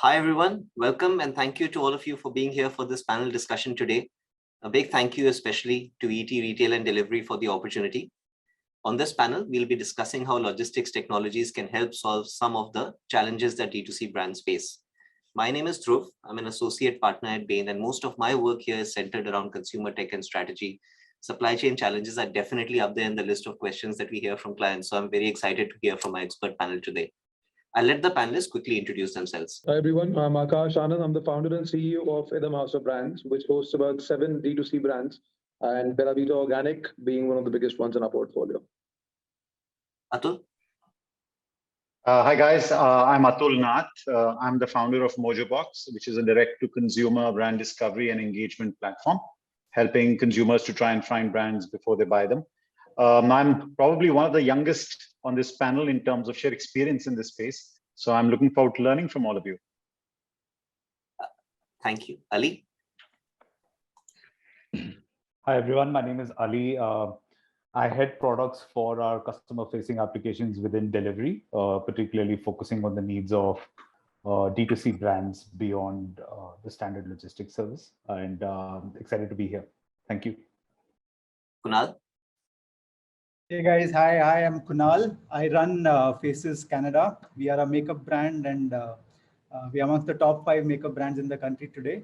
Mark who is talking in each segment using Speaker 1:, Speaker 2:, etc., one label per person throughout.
Speaker 1: Hi, everyone. Welcome and thank you to all of you for being here for this panel discussion today. A big thank you especially to ET Retail and Delivery for the opportunity. On this panel, we'll be discussing how logistics technologies can help solve some of the challenges that D2C brands face. My name is Dhruv. I'm an associate partner at Bain, and most of my work here is centered around consumer tech and strategy. Supply chain challenges are definitely up there in the list of questions that we hear from clients. So I'm very excited to hear from my expert panel today. I'll let the panelists quickly introduce themselves.
Speaker 2: Hi everyone, I'm Akash Anand. I'm the founder and CEO of Idam House of Brands, which hosts about 7 D2C brands, and Bella Vita Organic being one of the biggest ones in our portfolio.
Speaker 1: Atul?
Speaker 3: Hi guys, I'm Atul Nath. I'm the founder of Mojobox, which is a direct-to-consumer brand discovery and engagement platform, helping consumers to try and find brands before they buy them. I'm probably one of the youngest on this panel in terms of shared experience in this space. So I'm looking forward to learning from all of you.
Speaker 1: Thank you. Ali?
Speaker 4: Hi everyone, my name is Ali. I head products for our customer-facing applications within delivery, particularly focusing on the needs of D2C brands beyond the standard logistics service, and excited to be here. Thank you.
Speaker 1: Kunal?
Speaker 5: Hey guys, hi, I'm Kunal. I run Faces Canada. We are a makeup brand and we are amongst the top 5 makeup brands in the country today.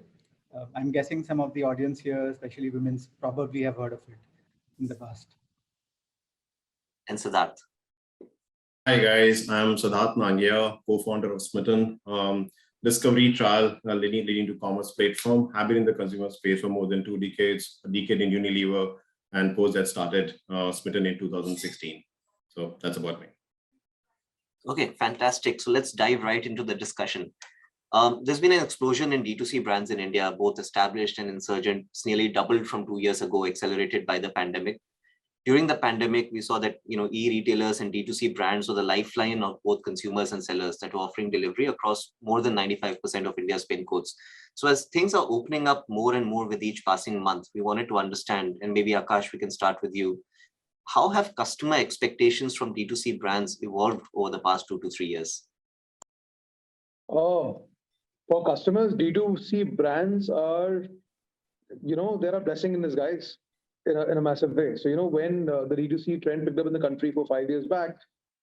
Speaker 5: I'm guessing some of the audience here, especially women's, probably have heard of it in the past.
Speaker 1: And Siddharth?
Speaker 6: Hi guys, I'm Siddharth Nangia, co-founder of Smitten, discovery trial leading to commerce platform. I've been in the consumer space for more than 2 decades, a decade in Unilever, and post that started Smitten in 2016. So that's about me.
Speaker 1: Okay, fantastic. So let's dive right into the discussion. There's been an explosion in D2C brands in India, both established and insurgent. It's nearly doubled from 2 years ago, accelerated by the pandemic. During the pandemic, we saw that e-retailers and D2C brands were the lifeline of both consumers and sellers that were offering delivery across more than 95% of India's pin codes. So as things are opening up more and more with each passing month, we wanted to understand, and maybe Akash, we can start with you. How have customer expectations from D2C brands evolved over the past 2 to 3 years?
Speaker 2: For customers, D2C brands are, they're a blessing in disguise in a massive way. So, when the D2C trend picked up in the country for 5 years back,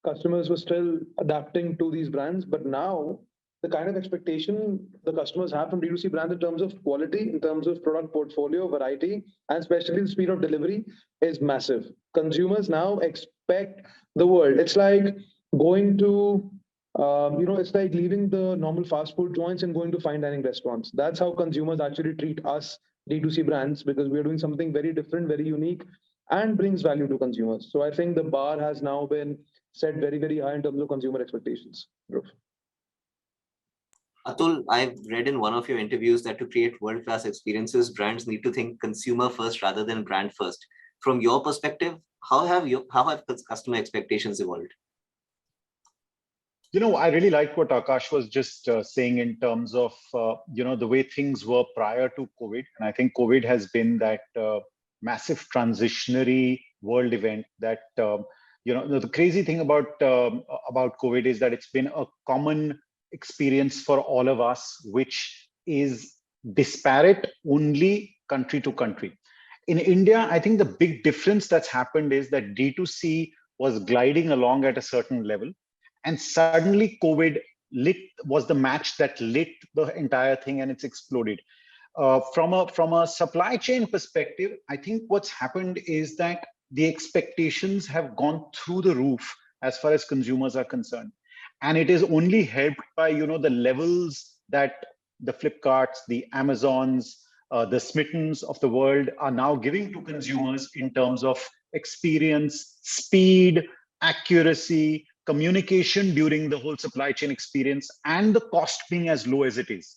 Speaker 2: customers were still adapting to these brands. But now the kind of expectation the customers have from D2C brands in terms of quality, in terms of product portfolio, variety, and especially the speed of delivery is massive. Consumers now expect the world. It's like going to, it's like leaving the normal fast food joints and going to fine dining restaurants. That's how consumers actually treat us D2C brands, because we're doing something very different, very unique, and brings value to consumers. So I think the bar has now been set very, very high in terms of consumer expectations.
Speaker 1: Atul, I've read in one of your interviews that to create world-class experiences, brands need to think consumer first rather than brand first. From your perspective, how have customer expectations evolved?
Speaker 3: I really like what Akash was just saying in terms of, the way things were prior to COVID. And I think COVID has been that massive transitionary world event that, the crazy thing about COVID is that it's been a common experience for all of us, which is disparate only country to country. In India, I think the big difference that's happened is that D2C was gliding along at a certain level. And suddenly COVID was the match that lit the entire thing, and it's exploded. From a supply chain perspective, I think what's happened is that the expectations have gone through the roof as far as consumers are concerned. And it is only helped by, the levels that the Flipkarts, the Amazons, the Smittens of the world are now giving to consumers in terms of experience, speed, accuracy, communication during the whole supply chain experience, and the cost being as low as it is.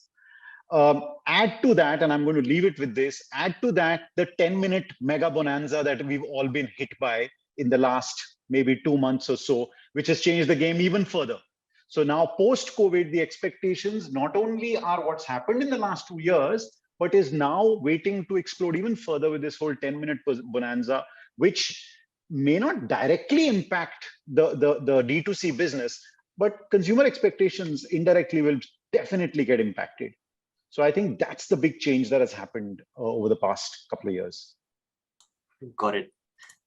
Speaker 3: Add to that, and I'm going to leave it with this, add to that the 10-minute mega bonanza that we've all been hit by in the last maybe 2 months or so, which has changed the game even further. So now post-COVID, the expectations not only are what's happened in the last 2 years, but is now waiting to explode even further with this whole 10-minute bonanza, which may not directly impact the D2C business, but consumer expectations indirectly will definitely get impacted. So I think that's the big change that has happened over the past couple of years.
Speaker 1: Got it.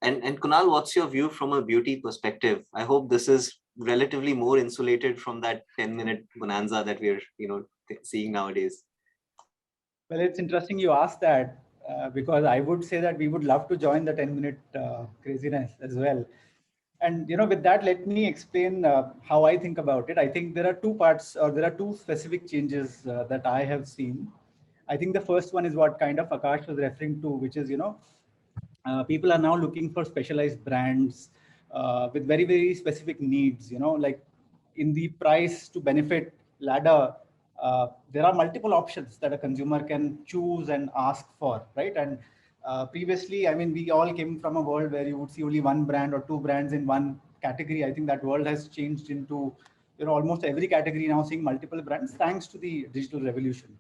Speaker 1: And Kunal, what's your view from a beauty perspective? I hope this is relatively more insulated from that 10-minute bonanza that we're seeing nowadays.
Speaker 5: Well, it's interesting you asked that because I would say that we would love to join the 10-minute craziness as well. And with that, let me explain how I think about it. I think there are two parts, or there are two specific changes that I have seen. I think the first one is what kind of Akash was referring to, which is people are now looking for specialized brands with very, very specific needs. Like in the price to benefit ladder, there are multiple options that a consumer can choose and ask for, right? And previously, I mean, we all came from a world where you would see only one brand or two brands in one category. I think that world has changed into almost every category now seeing multiple brands thanks to the digital revolution.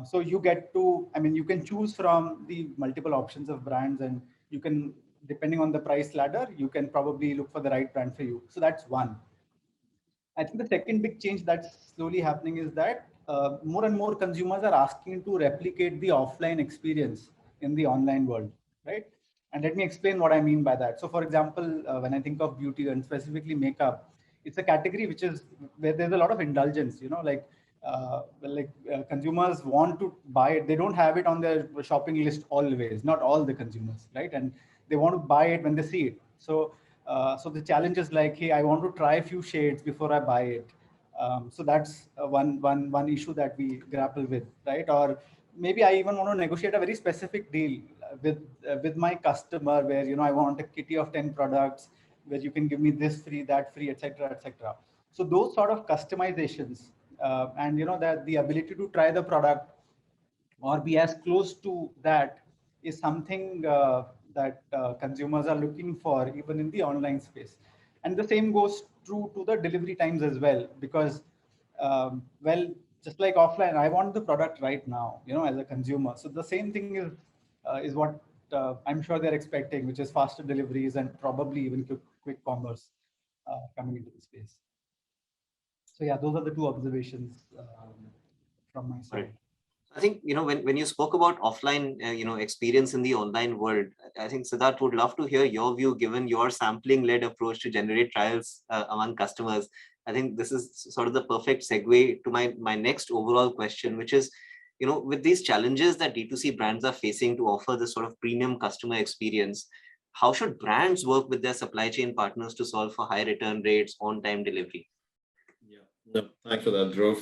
Speaker 5: So you get to, I mean, you can choose from the multiple options of brands, and you can, depending on the price ladder, you can probably look for the right brand for you. So that's one. I think the second big change that's slowly happening is that more and more consumers are asking to replicate the offline experience in the online world, right? And let me explain what I mean by that. So for example, when I think of beauty and specifically makeup, it's a category which is where there's a lot of indulgence, consumers want to buy it. They don't have it on their shopping list always, not all the consumers, right? And they want to buy it when they see it. So the challenge is like, hey, I want to try a few shades before I buy it. So that's one issue that we grapple with, right? Or maybe I even want to negotiate a very specific deal with my customer where I want a kitty of 10 products where you can give me this free, that free, etc., etc. So those sort of customizations and that the ability to try the product or be as close to that is something that consumers are looking for even in the online space. And the same goes true to the delivery times as well, because well, just like offline, I want the product right now, as a consumer. So the same thing is what I'm sure they're expecting, which is faster deliveries and probably even quick commerce coming into the space. So yeah, those are the two observations from my side.
Speaker 1: Right. I think, when you spoke about offline, experience in the online world, I think Siddharth would love to hear your view, given your sampling-led approach to generate trials among customers. I think this is sort of the perfect segue to my next overall question, which is, with these challenges that D2C brands are facing to offer this sort of premium customer experience, how should brands work with their supply chain partners to solve for high return rates, on-time delivery?
Speaker 6: Yeah, no, thanks for that, Dhruv.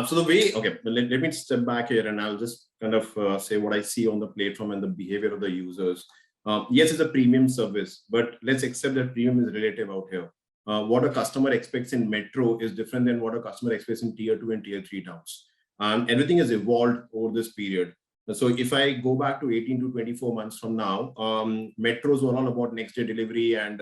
Speaker 6: So the way, okay, let me step back here and I'll just kind of say what I see on the platform and the behavior of the users. Yes, it's a premium service, but let's accept that premium is relative out here. What a customer expects in metro is different than what a customer expects in tier 2 and tier 3 towns. Everything has evolved over this period. So if I go back to 18 to 24 months from now, metros were all about next day delivery, and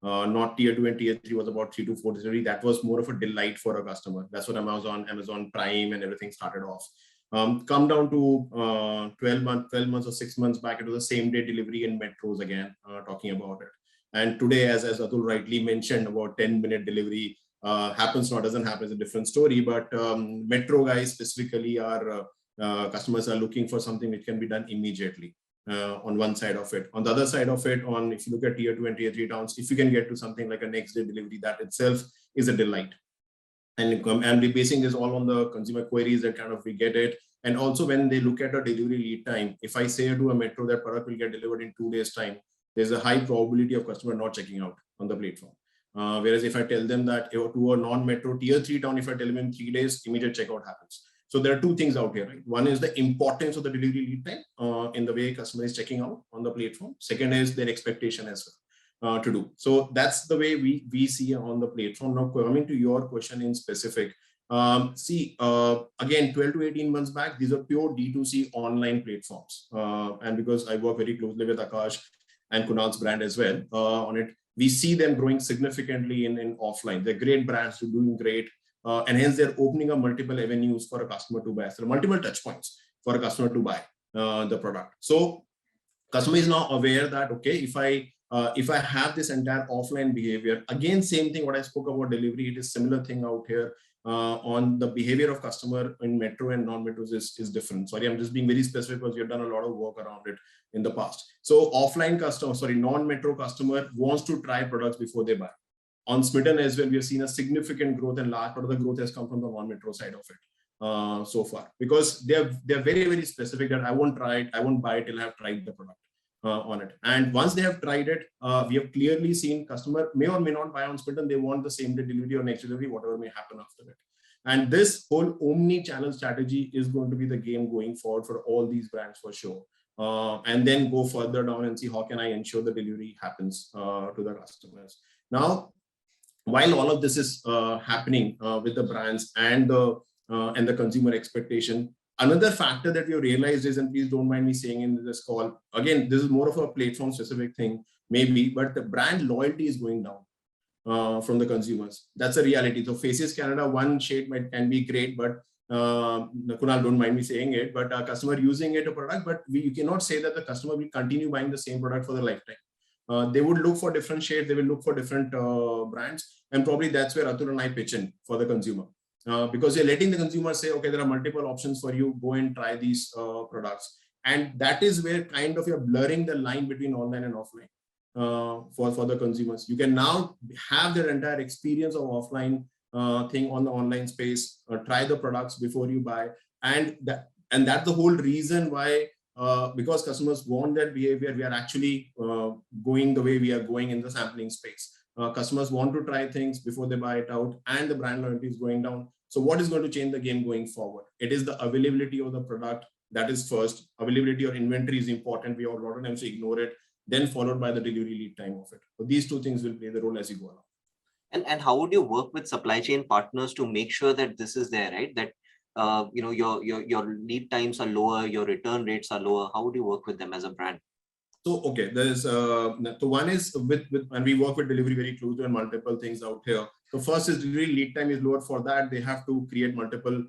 Speaker 6: not tier 2 and tier 3 was about 3 to 4 delivery. That was more of a delight for a customer. That's what Amazon Prime and everything started off. Come down to 12 months or 6 months back, it was the same day delivery in metros again, talking about it. And today, as Atul rightly mentioned, about 10-minute delivery happens or doesn't happen is a different story. But metro guys specifically are customers are looking for something which can be done immediately. On one side of it. On the other side of it, if you look at tier 2 and tier 3 towns, if you can get to something like a next day delivery, that itself is a delight. And we're basing this all on the consumer queries that kind of we get it. And also when they look at a delivery lead time, if I say to a metro that product will get delivered in 2 days time, there's a high probability of customer not checking out on the platform. Whereas if I tell them that to a non-metro tier 3 town, if I tell them in 3 days, immediate checkout happens. So there are two things out here, right? One is the importance of the delivery lead time in the way customer is checking out on the platform. Second is their expectation as well to do. So that's the way we see on the platform. Now coming to your question in specific, again, 12 to 18 months back, these are pure D2C online platforms. And because I work very closely with Akash and Kunal's brand as well on it, we see them growing significantly in offline. They're great brands, they're doing great. And hence they're opening up multiple avenues for a customer to buy. So multiple touch points for a customer to buy the product. So customer is now aware that, okay, if I have this entire offline behavior, again, same thing, what I spoke about delivery, it is similar thing out here. on the behavior of customer in metro and non-metros is different. Sorry, I'm just being very specific because you've done a lot of work around it in the past. So offline customer, sorry, non-metro customer wants to try products before they buy. On Smitten as well, we have seen a significant growth, and large part of the growth has come from the non-metro side of it so far, because they're very, very specific that I won't try it, I won't buy it till I have tried the product on it. And once they have tried it, we have clearly seen customer may or may not buy on Smitten. They want the same day delivery or next delivery, whatever may happen after it. And this whole omni-channel strategy is going to be the game going forward for all these brands for sure. And then go further down and see how can I ensure the delivery happens to the customers. Now, while all of this is happening with the brands and the consumer expectation, another factor that we have realized is, and please don't mind me saying in this call, again, this is more of a platform specific thing, maybe, but the brand loyalty is going down from the consumers. That's a reality. So Faces Canada, one shade can be great, but Kunal, don't mind me saying it, but a customer using it a product, but you cannot say that the customer will continue buying the same product for the lifetime. They would look for different shades, they will look for different brands, and probably that's where Atul and I pitch in for the consumer. Because you're letting the consumer say, okay, there are multiple options for you, go and try these products. And that is where kind of you're blurring the line between online and offline for the consumers. You can now have their entire experience of offline thing on the online space, try the products before you buy. And that's the whole reason why, because customers want that behavior, we are actually going the way we are going in the sampling space. Customers want to try things before they buy it out, and the brand loyalty is going down. So what is going to change the game going forward? It is the availability of the product. That is first. Availability of inventory is important. We all a lot of times ignore it, then followed by the delivery lead time of it. So these two things will play the role as you go along.
Speaker 1: And how would you work with supply chain partners to make sure that this is there, right? That your lead times are lower, your return rates are lower. How would you work with them as a brand?
Speaker 6: So, okay, there's so one is with and we work with delivery very closely and multiple things out here. So first is delivery lead time is lower. For that, they have to create multiple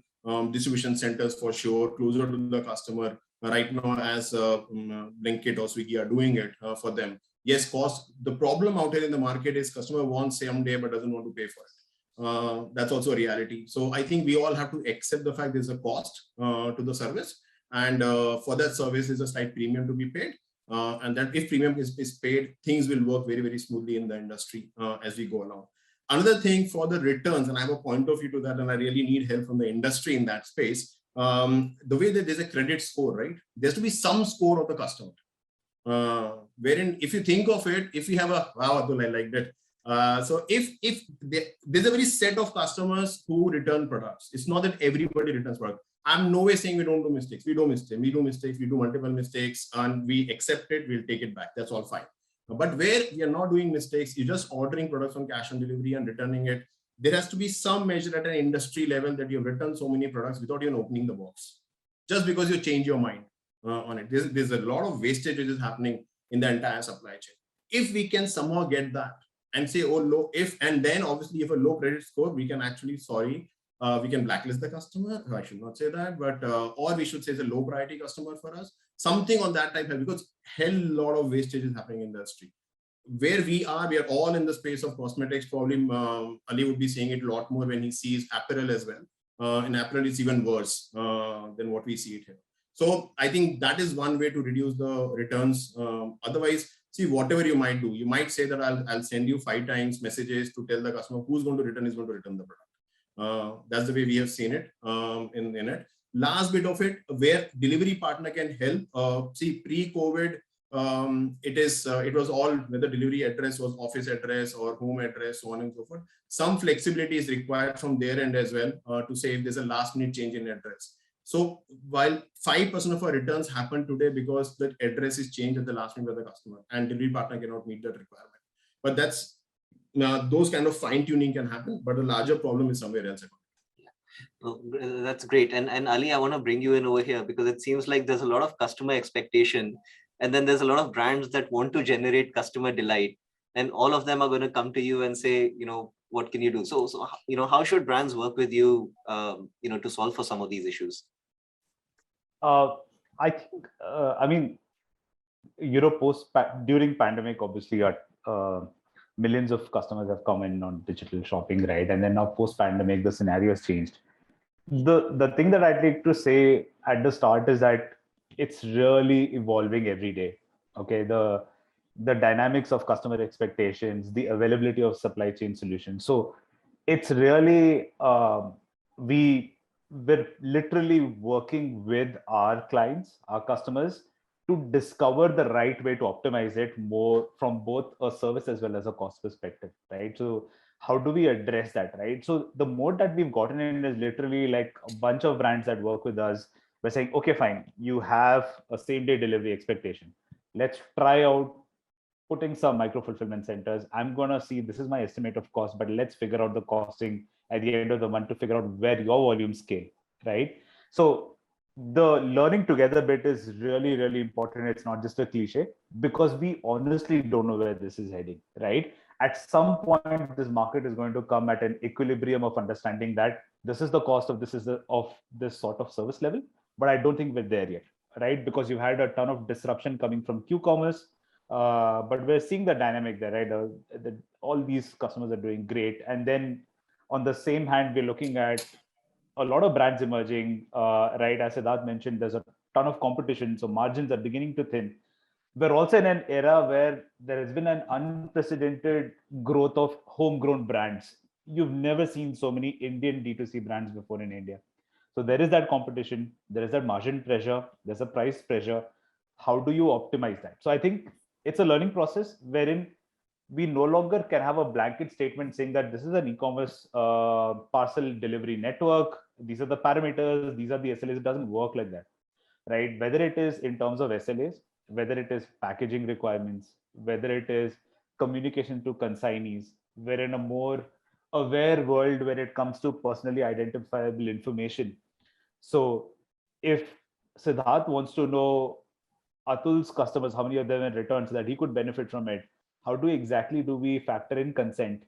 Speaker 6: distribution centers for sure, closer to the customer. Right now, as Blinkit or Swiggy are doing it for them. Yes, cost. The problem out here in the market is customer wants same day but doesn't want to pay for it. That's also a reality. So I think we all have to accept the fact there's a cost to the service, and for that service is a slight premium to be paid. And that if premium is paid, things will work very, very smoothly in the industry as we go along. Another thing for the returns, and I have a point of view to that, and I really need help from the industry in that space. The way that there's a credit score, right? There's to be some score of the customer. Wherein, if you think of it, if you have a, wow, Atul, I like that. So if there's a very set of customers who return products, it's not that everybody returns products. I'm no way saying we don't do mistakes. We do mistakes. We do mistakes. We do multiple mistakes, and we accept it. We'll take it back. That's all fine. But where we are not doing mistakes, you're just ordering products on cash on delivery and returning it. There has to be some measure at an industry level that you've returned so many products without even opening the box, just because you change your mind on it. There's a lot of wastage which is happening in the entire supply chain. If we can somehow get that and say, oh, low, and then obviously if a low credit score, we can actually, we can blacklist the customer. I should not say that, but or we should say it's a low priority customer for us. Something on that type, because hell lot of wastage is happening in the industry. Where we are all in the space of cosmetics. Probably Ali would be seeing it a lot more when he sees apparel as well. In apparel, it's even worse than what we see it here. So I think that is one way to reduce the returns. Otherwise, see, whatever you might do, you might say that I'll send you 5 times messages to tell the customer who's going to return is going to return the product. That's the way we have seen it in it. Last bit of it, where delivery partner can help. See, pre-COVID, it was all whether delivery address was office address or home address, so on and so forth. Some flexibility is required from their end as well to say if there's a last minute change in address. So while 5% of our returns happen today because the address is changed at the last minute by the customer and delivery partner cannot meet that requirement. But that's those kind of fine tuning can happen, but the larger problem is somewhere else.
Speaker 1: Oh, that's great. And Ali, I want to bring you in over here because it seems like there's a lot of customer expectation, and then there's a lot of brands that want to generate customer delight, and all of them are going to come to you and say, what can you do? So how should brands work with you, to solve for some of these issues?
Speaker 4: I think, during pandemic, obviously, millions of customers have come in on digital shopping, right? And then now post-pandemic, the scenario has changed. The thing that I'd like to say at the start is that it's really evolving every day. Okay, the dynamics of customer expectations, the availability of supply chain solutions. So it's really we're literally working with our clients, our customers, to discover the right way to optimize it more from both a service as well as a cost perspective, right? So how do we address that, right? So the mode that we've gotten in is literally like a bunch of brands that work with us. We're saying, okay, fine, you have a same day delivery expectation. Let's try out putting some micro fulfillment centers. I'm going to see, this is my estimate of cost, but let's figure out the costing at the end of the month to figure out where your volumes scale, right? So the learning together bit is really, really important. It's not just a cliche, because we honestly don't know where this is heading, right? At some point, this market is going to come at an equilibrium of understanding that this is the cost of this sort of service level, but I don't think we're there yet, right? Because you've had a ton of disruption coming from Q-commerce, but we're seeing the dynamic there, right? All these customers are doing great, and then on the same hand, we're looking at a lot of brands emerging, right? As Siddharth mentioned, there's a ton of competition, so margins are beginning to thin. We're also in an era where there has been an unprecedented growth of homegrown brands. You've never seen so many Indian D2C brands before in India. So there is that competition, there is that margin pressure, there's a price pressure. How do you optimize that? So I think it's a learning process wherein we no longer can have a blanket statement saying that this is an e-commerce parcel delivery network. These are the parameters, these are the SLAs. It doesn't work like that, right? Whether it is in terms of SLAs, whether it is packaging requirements, whether it is communication to consignees, we're in a more aware world when it comes to personally identifiable information. So if Siddharth wants to know Atul's customers, how many of them in return so that he could benefit from it, how do we factor in consent,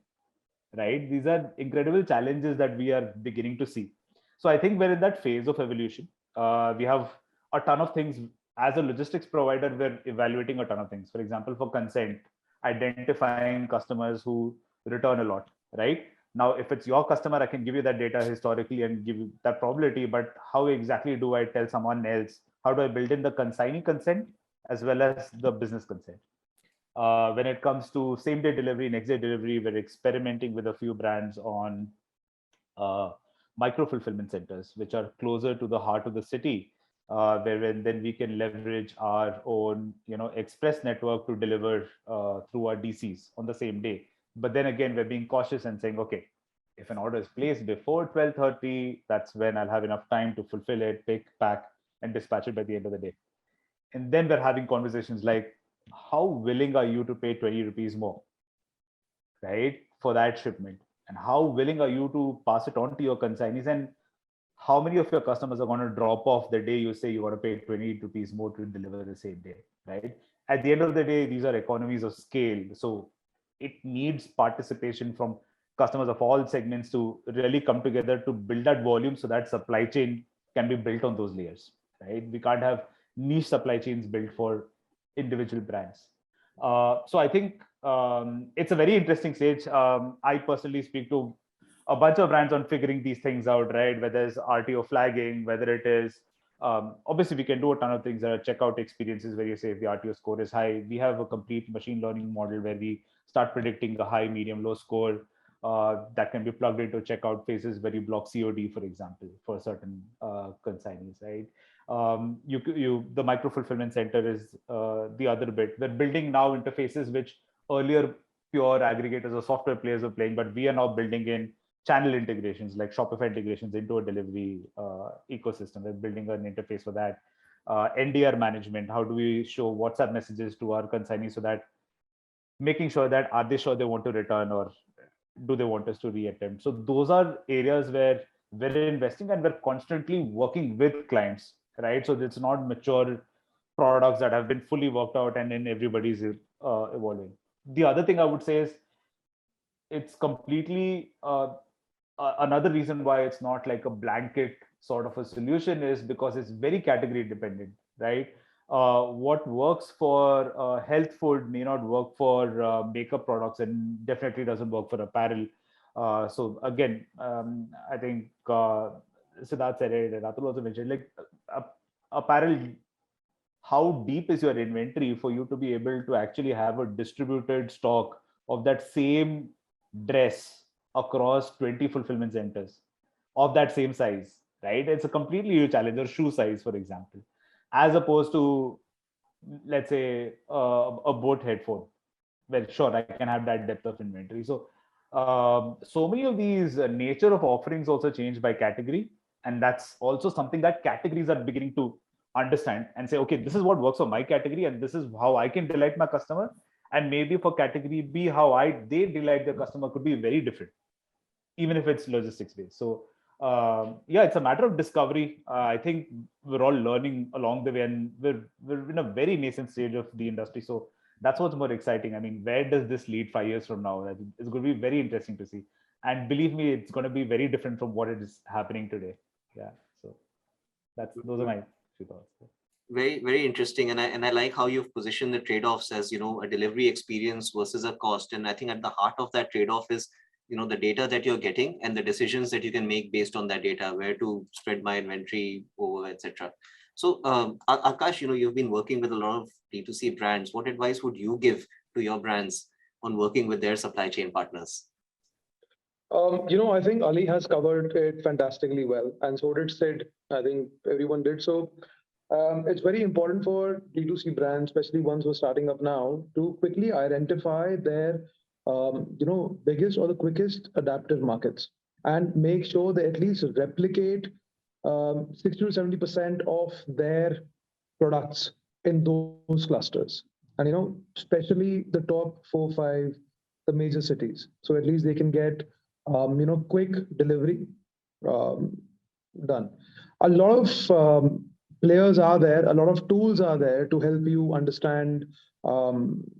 Speaker 4: right? These are incredible challenges that we are beginning to see. So I think we're in that phase of evolution. We have a ton of things. As a logistics provider, we're evaluating a ton of things. For example, for consent, identifying customers who return a lot, right? Now, if it's your customer, I can give you that data historically and give you that probability, but how exactly do I tell someone else? How do I build in the consignee consent as well as the business consent? When it comes to same day delivery, next day delivery, we're experimenting with a few brands on micro fulfillment centers, which are closer to the heart of the city, where then we can leverage our own, express network to deliver through our DCs on the same day. But then again, we're being cautious and saying, okay, if an order is placed before 12:30, that's when I'll have enough time to fulfill it, pick, pack, and dispatch it by the end of the day. And then we're having conversations like, how willing are you to pay 20 rupees more, right, for that shipment? And how willing are you to pass it on to your consignees? And how many of your customers are going to drop off the day you say you want to pay 20 rupees more to deliver the same day, right? At the end of the day, these are economies of scale. So it needs participation from customers of all segments to really come together to build that volume so that supply chain can be built on those layers, right? We can't have niche supply chains built for individual brands. So I think it's a very interesting stage. I personally speak to a bunch of brands on figuring these things out, right? Whether it's RTO flagging, whether it is, obviously we can do a ton of things. There are checkout experiences where you say if the RTO score is high, we have a complete machine learning model where we start predicting the high, medium, low score that can be plugged into checkout phases where you block COD, for example, for certain consignees, right? The micro fulfillment center is the other bit. We're building now interfaces which earlier pure aggregators or software players are playing, but we are now building in channel integrations like Shopify integrations into a delivery ecosystem. We're building an interface for that. NDR management, how do we show WhatsApp messages to our consignees so that making sure that are they sure they want to return or do they want us to reattempt? So those are areas where we're investing and we're constantly working with clients, right? So it's not mature products that have been fully worked out and then everybody's evolving. The other thing I would say is it's completely another reason why it's not like a blanket sort of a solution is because it's very category dependent, right? what works for health food may not work for makeup products, and definitely doesn't work for apparel. So again, I think Siddharth said it, and Atul also mentioned, like apparel, how deep is your inventory for you to be able to actually have a distributed stock of that same dress across 20 fulfillment centers of that same size, right? It's a completely new challenge. Or shoe size, for example, as opposed to, let's say, a boat headphone. Well, sure, I can have that depth of inventory. So so many of these nature of offerings also change by category, and that's also something that categories are beginning to understand and say, okay, this is what works for my category, and this is how I can delight my customer. And maybe for category B, how they delight the customer could be very different, even if it's logistics based. So yeah, it's a matter of discovery. I think we're all learning along the way, and we're in a very nascent stage of the industry. So that's what's more exciting. I mean, where does this lead 5 years from now? I think it's going to be very interesting to see. And believe me, it's going to be very different from what it is happening today. Yeah. So those are my few thoughts.
Speaker 1: Very, very interesting. And I like how you've positioned the trade-offs as, a delivery experience versus a cost. And I think at the heart of that trade-off is, the data that you're getting and the decisions that you can make based on that data, where to spread my inventory over, etc. So Akash, you've been working with a lot of D2C brands. What advice would you give to your brands on working with their supply chain partners?
Speaker 2: I think Ali has covered it fantastically well, and so did Sid. I think everyone did so. It's very important for D2C brands, especially ones who are starting up now, to quickly identify their, biggest or the quickest adaptive markets, and make sure they at least replicate 60 to 70% of their products in those clusters. And especially the top 4, 5, the major cities. So at least they can get quick delivery done. A lot of players are there, a lot of tools are there to help you understand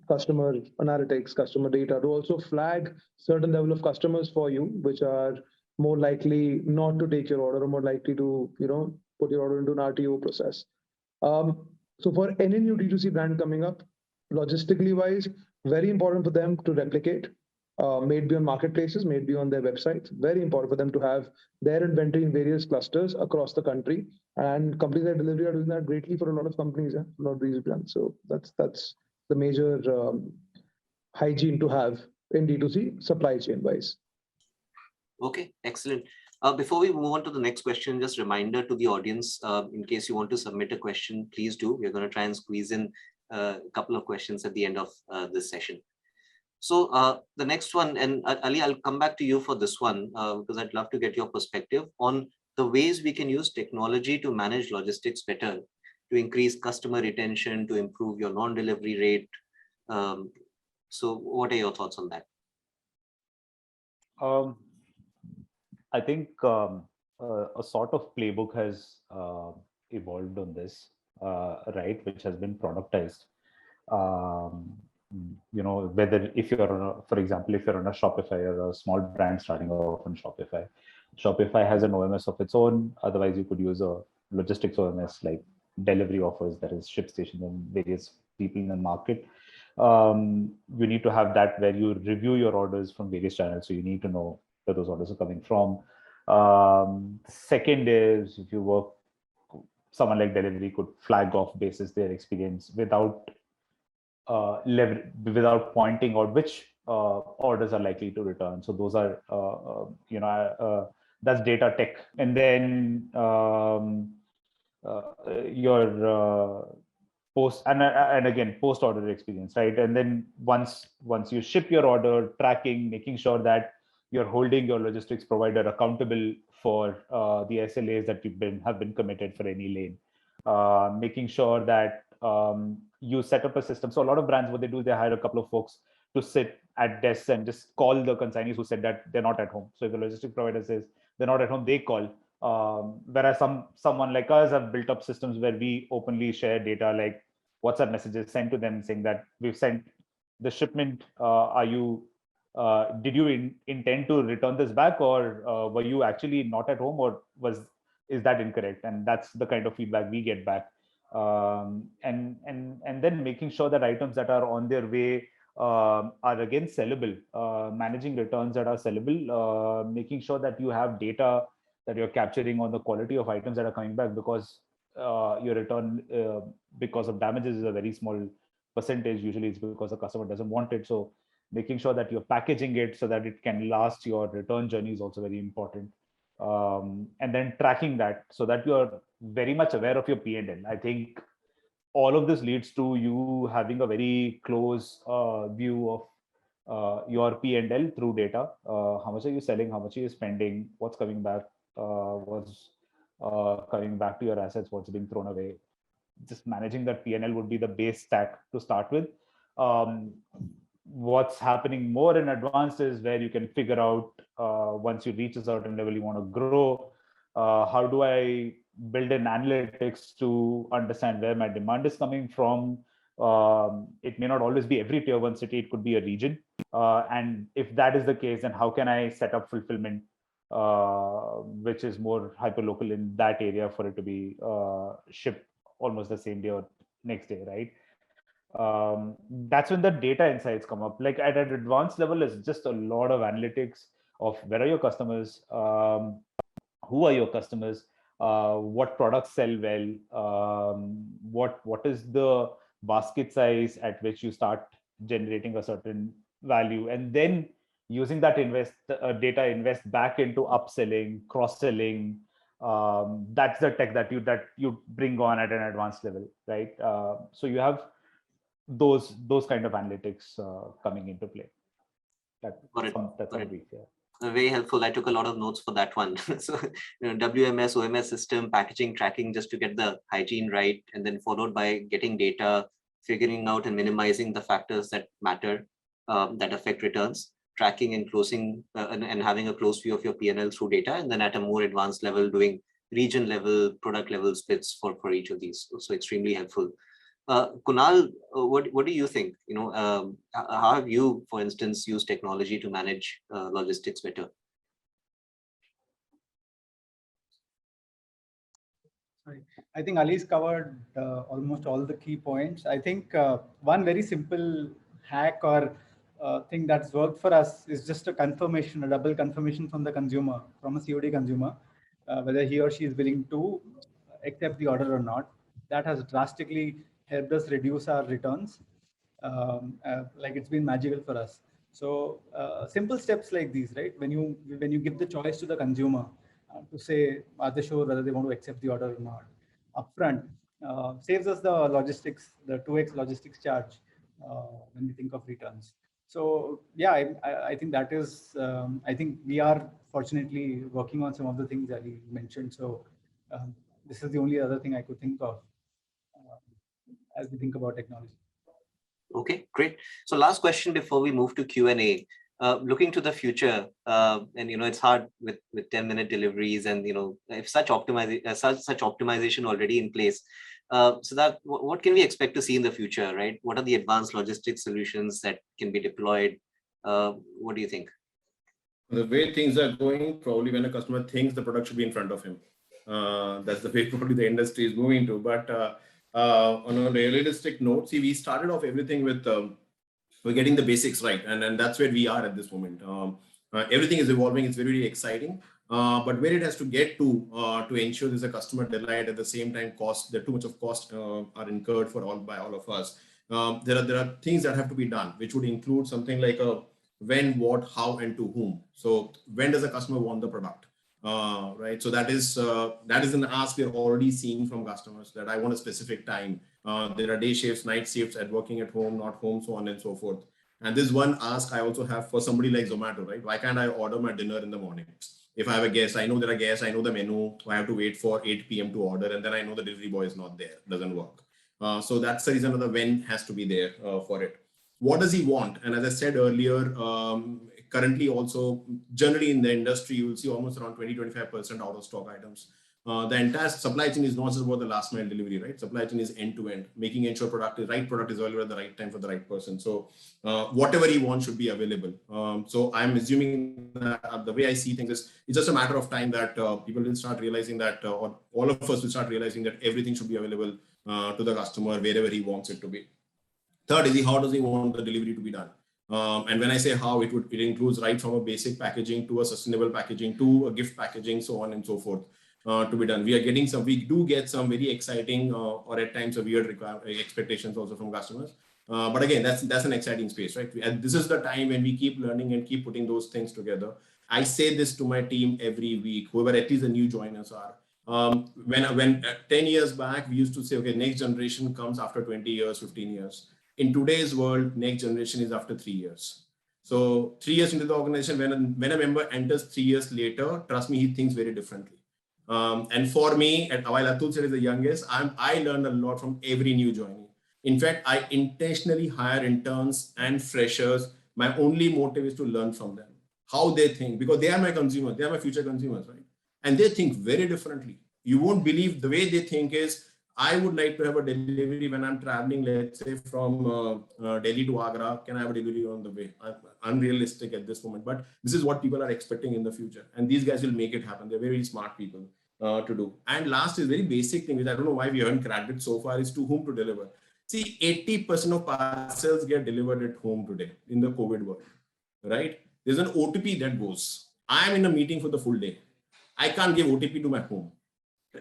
Speaker 2: customer analytics, customer data, to also flag certain level of customers for you, which are more likely not to take your order, or more likely to, put your order into an RTO process. So for any new D2C brand coming up, logistically wise, very important for them to replicate, maybe on marketplaces, maybe on their websites. Very important for them to have their inventory in various clusters across the country. And companies like Delivery are doing that greatly for a lot of companies, a lot of these brands. So that's the major hygiene to have in D2C supply chain wise.
Speaker 1: Okay, excellent. Before we move on to the next question, just reminder to the audience, in case you want to submit a question, please do. We're going to try and squeeze in a couple of questions at the end of this session. So the next one, and Ali, I'll come back to you for this one, because I'd love to get your perspective on the ways we can use technology to manage logistics better, to increase customer retention, to improve your non-delivery rate. So what are your thoughts on that?
Speaker 4: I think a sort of playbook has evolved on this, right, which has been productized. Whether if you're on for example, if you're on a Shopify or a small brand starting off on Shopify, Shopify has an OMS of its own. Otherwise, you could use a logistics OMS like delivery offers, that is ShipStation, and various people in the market. You need to have that where you review your orders from various channels. So you need to know where those orders are coming from. Second is, if you work, someone like delivery could flag off basis their experience without without pointing out which orders are likely to return. So those are, that's data tech. And then your post and again post order experience, right? And then once you ship your order, tracking, making sure that you're holding your logistics provider accountable for the SLAs that have been committed for any lane, making sure that you set up a system. So a lot of brands, what they do, they hire a couple of folks to sit at desks and just call the consignees who said that they're not at home. So if the logistics provider says they're not at home, they call. Whereas someone like us have built up systems where we openly share data, like WhatsApp messages sent to them saying that we've sent the shipment. Did you intend to return this back, or were you actually not at home, or is that incorrect? And that's the kind of feedback we get back. And then making sure that items that are on their way are again sellable, managing returns that are sellable, making sure that you have data that you're capturing on the quality of items that are coming back, because your return because of damages is a very small percentage. Usually it's because the customer doesn't want it. So making sure that you're packaging it so that it can last your return journey is also very important. And then tracking that so that you're very much aware of your P&L. I think all of this leads to you having a very close view of your P&L through data. How much are you selling? How much are you spending? What's coming back? What's coming back to your assets? What's being thrown away? Just managing that P&L would be the base stack to start with. What's happening more in advance is where you can figure out once you reach a certain level you want to grow. How do I build in analytics to understand where my demand is coming from? It may not always be every tier 1 city, it could be a region. And if that is the case, then how can I set up fulfillment, which is more hyperlocal in that area for it to be shipped almost the same day or next day, right? That's when the data insights come up. Like at an advanced level, it's just a lot of analytics of where are your customers, who are your customers, what products sell well, what is the basket size at which you start generating a certain value, and then using that data invest back into upselling, cross-selling. That's the tech that you bring on at an advanced level, right? So you have those kind of analytics coming into play. That's a brief, yeah.
Speaker 1: Very helpful. I took a lot of notes for that one. So, WMS, OMS system, packaging, tracking, just to get the hygiene right, and then followed by getting data, figuring out and minimizing the factors that matter, that affect returns, tracking and closing, and having a close view of your P&L through data, and then at a more advanced level, doing region level, product level splits for each of these. So extremely helpful. Kunal, what do you think? How have you, for instance, used technology to manage logistics better?
Speaker 5: Sorry, I think Ali's covered almost all the key points. I think one very simple hack or thing that's worked for us is just a confirmation, a double confirmation from the consumer, from a COD consumer, whether he or she is willing to accept the order or not. That has drastically helped us reduce our returns. Like it's been magical for us. So simple steps like these, right? When you give the choice to the consumer to say, are they sure whether they want to accept the order or not upfront, saves us the logistics, the 2x logistics charge when we think of returns. So yeah, I think that is, I think we are fortunately working on some of the things that he mentioned. So this is the only other thing I could think of as we think about technology.
Speaker 1: Okay, great. So last question before we move to Q&A. Looking to the future, and it's hard with 10-minute deliveries, and if such optimization already in place. So that what can we expect to see in the future, right? What are the advanced logistics solutions that can be deployed? What do you think?
Speaker 6: The way things are going, probably when a customer thinks the product should be in front of him, that's the way probably the industry is moving to. But on a realistic note, see, we started off everything with we're getting the basics right, and that's where we are at this moment. Everything is evolving. It's very, very exciting. But where it has to get to ensure there's a customer delight, at the same time there too much of cost are incurred by all of us. There are things that have to be done, which would include something like a when, what, how, and to whom. So when does a customer want the product? Right. So that is an ask we're already seeing from customers, that I want a specific time. There are day shifts, night shifts, at working at home, not home, so on and so forth. And this one ask I also have for somebody like Zomato, right? Why can't I order my dinner in the morning? If I have a guest, I know there are guests, I know the menu, I have to wait for 8 p.m. to order, and then I know the delivery boy is not there, doesn't work. So that's the reason the when has to be there for it. What does he want? And as I said earlier, currently also generally in the industry, you will see almost around 20-25% out of stock items. The entire supply chain is not just about the last mile delivery, right? Supply chain is end to end, making ensure the right product is available at the right time for the right person. So whatever he wants should be available. So I'm assuming that the way I see things is it's just a matter of time that people will start realizing that, or all of us will start realizing that everything should be available to the customer wherever he wants it to be. Third is how does he want the delivery to be done? And when I say how, it includes right from a basic packaging to a sustainable packaging to a gift packaging, so on and so forth, to be done. We do get some very exciting or at times a weird expectations also from customers. But again, that's an exciting space, right? And this is the time when we keep learning and keep putting those things together. I say this to my team every week, whoever at least the new joiners are. When 10 years back, we used to say, okay, next generation comes after 20 years, 15 years. In today's world, next generation is after 3 years. So 3 years into the organization, when a member enters 3 years later, trust me, he thinks very differently. And for me, while Atul said is the youngest, I learned a lot from every new joinee. In fact, I intentionally hire interns and freshers. My only motive is to learn from them, how they think, because they are my consumers, they are my future consumers, right? And they think very differently. You won't believe the way they think is, I would like to have a delivery when I'm traveling, let's say from Delhi to Agra. Can I have a delivery on the way? Unrealistic at this moment, but this is what people are expecting in the future. And these guys will make it happen. They're very smart people to do. And last is very basic thing, which I don't know why we haven't cracked it so far, is to whom to deliver. See, 80% of parcels get delivered at home today in the COVID world, right? There's an OTP that goes. I'm in a meeting for the full day. I can't give OTP to my home.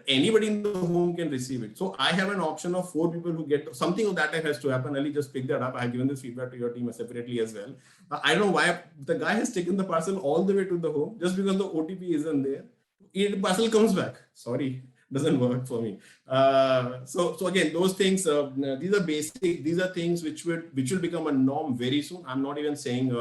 Speaker 6: Anybody in the home can receive it. So I have an option of 4 people who get something of that type has to happen. Ali, just pick that up. I have given this feedback to your team separately as well. I don't know why the guy has taken the parcel all the way to the home just because the OTP isn't there. The parcel comes back. Sorry, doesn't work for me. So again, those things, these are basic. These are things which will become a norm very soon. I'm not even saying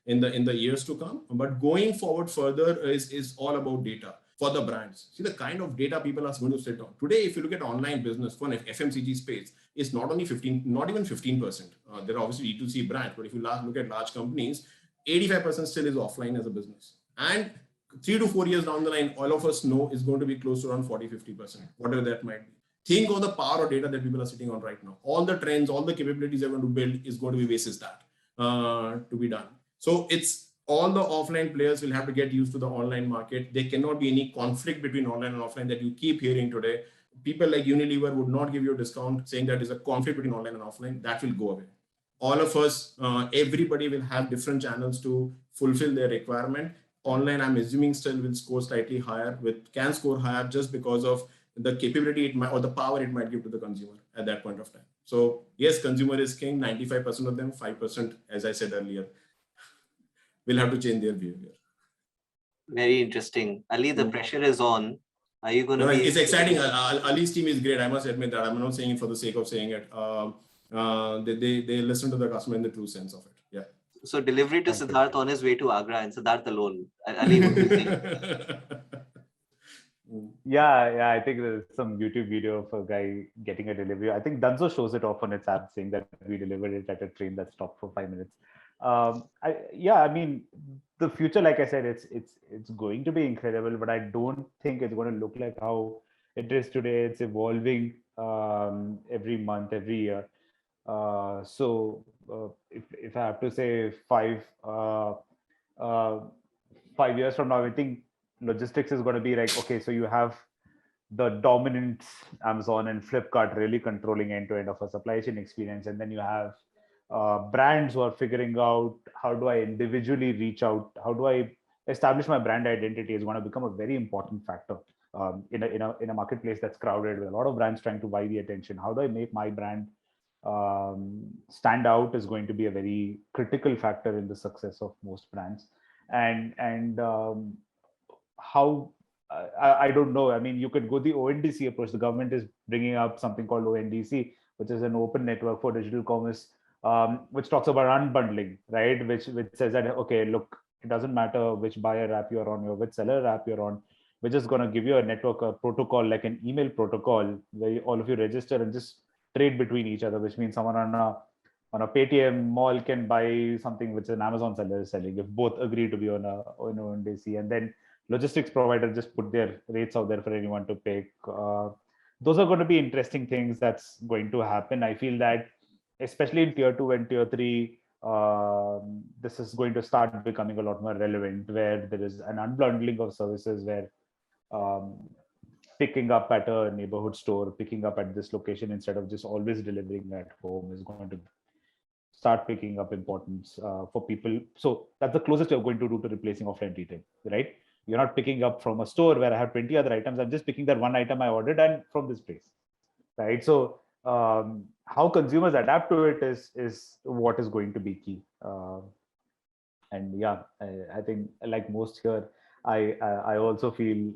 Speaker 6: in the years to come, but going forward further is all about data. For the brands, see the kind of data people are going to sit on today. If you look at online business for an FMCG space, it's not only 15, not even 15%. There are obviously D2C brands, but if you look at large companies, 85% still is offline as a business. And 3 to 4 years down the line, all of us know is going to be close to around 40-50%, whatever that might be. Think of the power of data that people are sitting on right now. All the trends, all the capabilities they're going to build is going to be basis that to be done. So it's all the offline players will have to get used to the online market. There cannot be any conflict between online and offline that you keep hearing today. People like Unilever would not give you a discount saying that is a conflict between online and offline. That will go away. All of us, everybody will have different channels to fulfill their requirement. Online, I'm assuming still will score slightly higher, can score higher just because of the capability it might, or the power it might give to the consumer at that point of time. So yes, consumer is king, 95% of them, 5%, as I said earlier, will have to change their behavior.
Speaker 1: Very interesting. Ali, the pressure is on. Are you going to be...
Speaker 6: It's exciting. Ali's team is great. I must admit that. I'm not saying it for the sake of saying it. They listen to the customer in the true sense of it. Yeah.
Speaker 1: So delivery to Siddharth on his way to Agra and Siddharth alone. Ali, what do you think?
Speaker 4: Yeah, I think there's some YouTube video of a guy getting a delivery. I think Dunzo shows it off on its app saying that we delivered it at a train that stopped for 5 minutes. I mean, the future, like I said, it's going to be incredible, but I don't think it's going to look like how it is today. It's evolving every month, every year. So if I have to say 5 years from now, I think logistics is going to be like, okay, so you have the dominant Amazon and Flipkart really controlling end-to-end of a supply chain experience, and then you have brands who are figuring out how do I individually reach out, how do I establish my brand identity is going to become a very important factor in a marketplace that's crowded with a lot of brands trying to buy the attention. How do I make my brand stand out is going to be a very critical factor in the success of most brands. And how I don't know. I mean, you could go the ONDC approach. The government is bringing up something called ONDC, which is an open network for digital commerce, which talks about unbundling, right? Which says that, okay, look, it doesn't matter which buyer app you're on or which seller app you're on. We're just going to give you a network, a protocol, like an email protocol, where all of you register and just trade between each other, which means someone on a Paytm mall can buy something which an Amazon seller is selling if both agree to be on ONDC, and then logistics provider just put their rates out there for anyone to pick. Those are going to be interesting things that's going to happen. I feel that especially in tier 2 and tier 3, this is going to start becoming a lot more relevant, where there is an unbundling of services, where picking up at a neighborhood store, picking up at this location instead of just always delivering at home is going to start picking up importance for people. So that's the closest you're going to do to replacing offline retail, right? You're not picking up from a store where I have 20 other items. I'm just picking that one item I ordered and from this place, right? So how consumers adapt to it is what is going to be key. And yeah, I think like most here, I also feel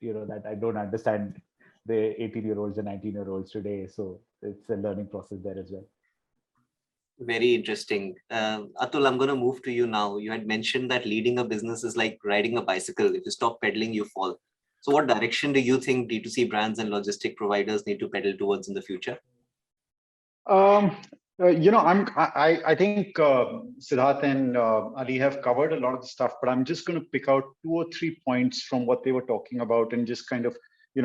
Speaker 4: that I don't understand the 18-year-olds and 19-year-olds today. So it's a learning process there as well.
Speaker 1: Very interesting. Atul, I'm going to move to you now. You had mentioned that leading a business is like riding a bicycle. If you stop pedaling, you fall. So what direction do you think D2C brands and logistic providers need to pedal towards in the future?
Speaker 3: I think Siddharth and Ali have covered a lot of the stuff, but I'm just going to pick out 2 or 3 points from what they were talking about and just kind of,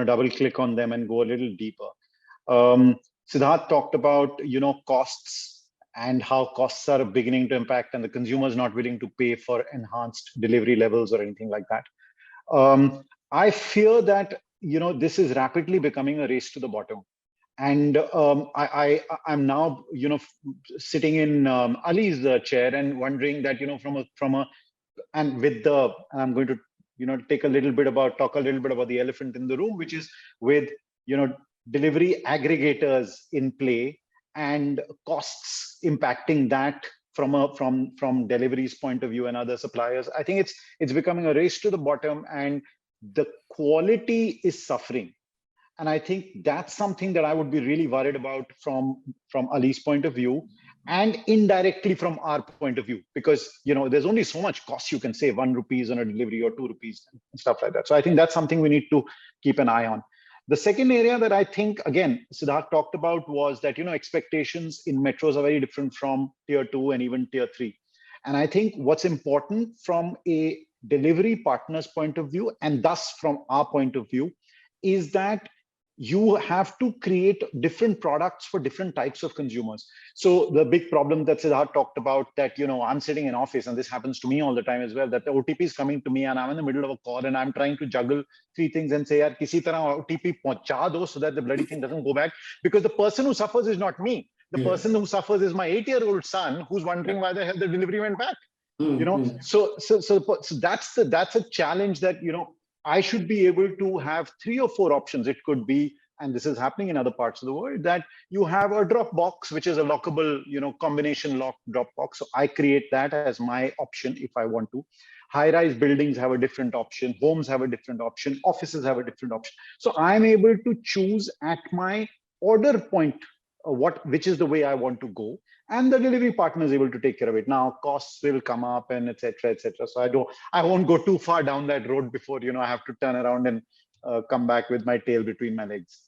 Speaker 3: double click on them and go a little deeper. Siddharth talked about, costs and how costs are beginning to impact and the consumers not willing to pay for enhanced delivery levels or anything like that. I fear that, this is rapidly becoming a race to the bottom. And I'm now, sitting in Ali's chair and wondering that, I'm going to, talk a little bit about the elephant in the room, which is with, delivery aggregators in play and costs impacting that from delivery's point of view and other suppliers. I think it's becoming a race to the bottom and the quality is suffering. And I think that's something that I would be really worried about from Ali's point of view and indirectly from our point of view, because, there's only so much cost you can save, 1 rupees on a delivery or 2 rupees and stuff like that. So I think that's something we need to keep an eye on. The second area that I think, again, Siddharth talked about was that, expectations in metros are very different from tier 2 and even tier 3. And I think what's important from a delivery partner's point of view, and thus from our point of view, is that you have to create different products for different types of consumers. So the big problem that Siddharth talked about, that, I'm sitting in office, and this happens to me all the time as well, that the OTP is coming to me and I'm in the middle of a call and I'm trying to juggle 3 things and say, yaar, kisi tarah OTP pahuncha do so that the bloody thing doesn't go back, because the person who suffers is not me. The person who suffers is my 8-year-old son who's wondering why the hell the delivery went back. So that's a challenge that, I should be able to have 3 or 4 options. It could be, and this is happening in other parts of the world, that you have a drop box, which is a lockable, combination lock drop box. So I create that as my option if I want to. High-rise buildings have a different option. Homes have a different option. Offices have a different option. So I'm able to choose at my order point which is the way I want to go, and the delivery partner is able to take care of it. Now costs will come up and etc. So I won't go too far down that road before I have to turn around and come back with my tail between my legs.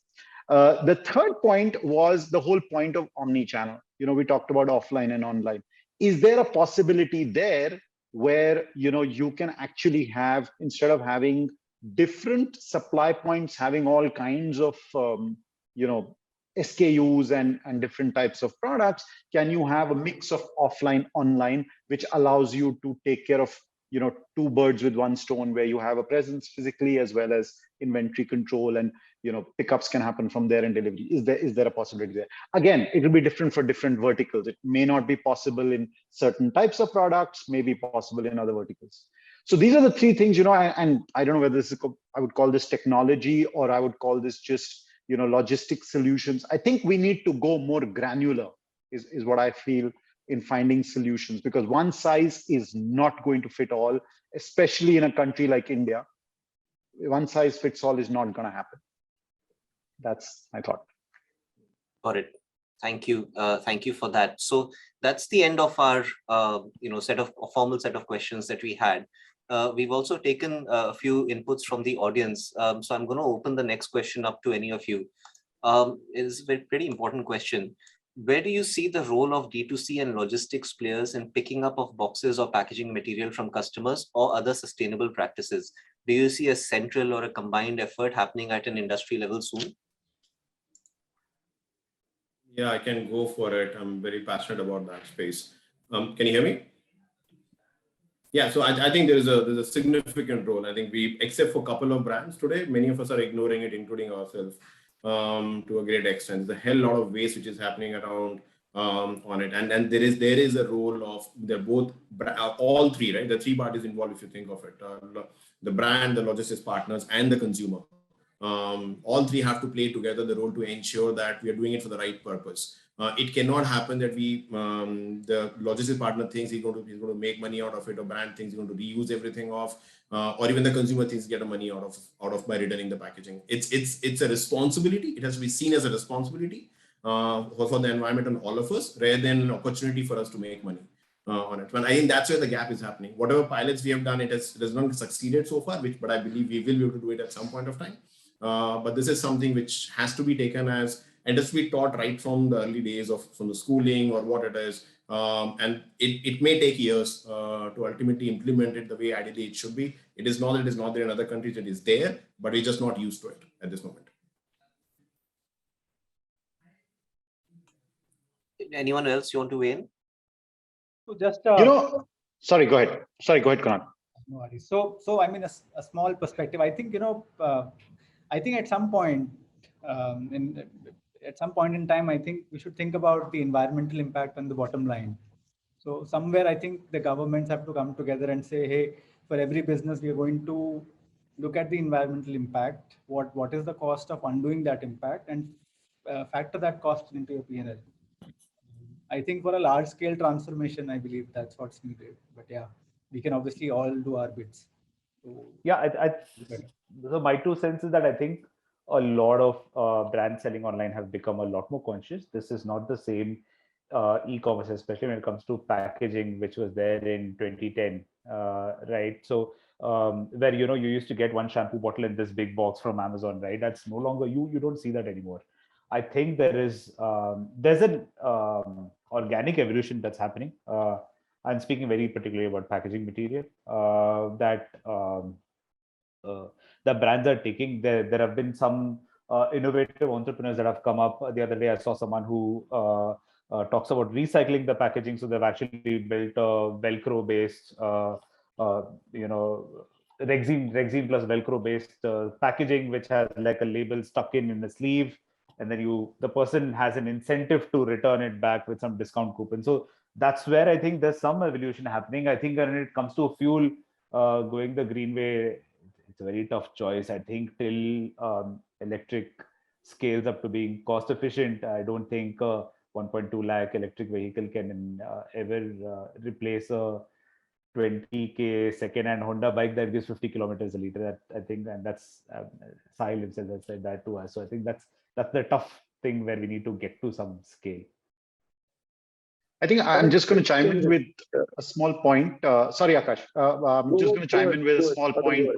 Speaker 3: The third point was the whole point of omni-channel. We talked about offline and online. Is there a possibility there where you can actually have, instead of having different supply points having all kinds of SKUs and different types of products, can you have a mix of offline, online, which allows you to take care of 2 birds with 1 stone, where you have a presence physically as well as inventory control, and pickups can happen from there and delivery. Is there a possibility there? Again, it will be different for different verticals. It may not be possible in certain types of products, may be possible in other verticals. So these are the 3 things, and I don't know whether this is, I would call this technology, or I would call this just logistic solutions. I think we need to go more granular is what I feel in finding solutions, because one size is not going to fit all, especially in a country like India. One size fits all is not going to happen. That's my thought.
Speaker 1: Got it. Thank you. Thank you for that. So that's the end of our formal set of questions that we had. We've also taken a few inputs from the audience. So I'm going to open the next question up to any of you. It's a pretty important question. Where do you see the role of D2C and logistics players in picking up of boxes or packaging material from customers or other sustainable practices? Do you see a central or a combined effort happening at an industry level soon?
Speaker 6: Yeah, I can go for it. I'm very passionate about that space. Can you hear me? Yeah, so I think there's a significant role. I think except for a couple of brands today, many of us are ignoring it, including ourselves, to a great extent. There's a hell lot of waste which is happening around on it, and there is a role of all three, right? The three parties involved, if you think of it, the brand, the logistics partners, and the consumer. All three have to play together the role to ensure that we are doing it for the right purpose. It cannot happen that the logistics partner thinks he's going to make money out of it, or brand thinks he's going to reuse everything off, or even the consumer thinks get a money out of by returning the packaging. It's a responsibility. It has to be seen as a responsibility for the environment and all of us, rather than an opportunity for us to make money on it. And I think that's where the gap is happening. Whatever pilots we have done, it has not succeeded so far, but I believe we will be able to do it at some point of time. But this is something which has to be taken as, and has to be taught right from the early days from the schooling or what it is. And it may take years to ultimately implement it the way ideally it should be. It is not there in other countries. It is there, but we're just not used to it at this moment.
Speaker 1: Anyone else you want to weigh in?
Speaker 5: So just
Speaker 3: sorry, go ahead. Kunal.
Speaker 5: No worries. So I mean, a small perspective. I think I think at some point in time, I think we should think about the environmental impact on the bottom line. So somewhere, I think the governments have to come together and say, hey, for every business, we are going to look at the environmental impact. What is the cost of undoing that impact, and factor that cost into your P&L. I think for a large scale transformation, I believe that's what's needed. But yeah, we can obviously all do our bits. So,
Speaker 4: yeah, so my 2 cents is that I think a lot of brands selling online have become a lot more conscious. This is not the same e-commerce, especially when it comes to packaging, which was there in 2010, right? So where you used to get one shampoo bottle in this big box from Amazon, right? That's no longer, you don't see that anymore. I think there's an organic evolution that's happening. I'm speaking very particularly about packaging material that the brands are taking. There have been some innovative entrepreneurs that have come up. The other day, I saw someone who talks about recycling the packaging. So they've actually built a Velcro-based, Rexine plus Velcro-based packaging, which has like a label stuck in a sleeve, and then the person has an incentive to return it back with some discount coupon. So that's where I think there's some evolution happening. I think when it comes to fuel, going the green way, it's a very tough choice. I think till electric scales up to being cost efficient, I don't think 1.2 lakh electric vehicle can ever replace a 20K second-hand Honda bike that gives 50 kilometers a liter. I think, and that's Sahil himself has said that to us. So I think that's the tough thing where we need to get to some scale.
Speaker 3: I think I'm just going to chime in with a small point. Sorry, Akash. I'm just going to chime in with a small point.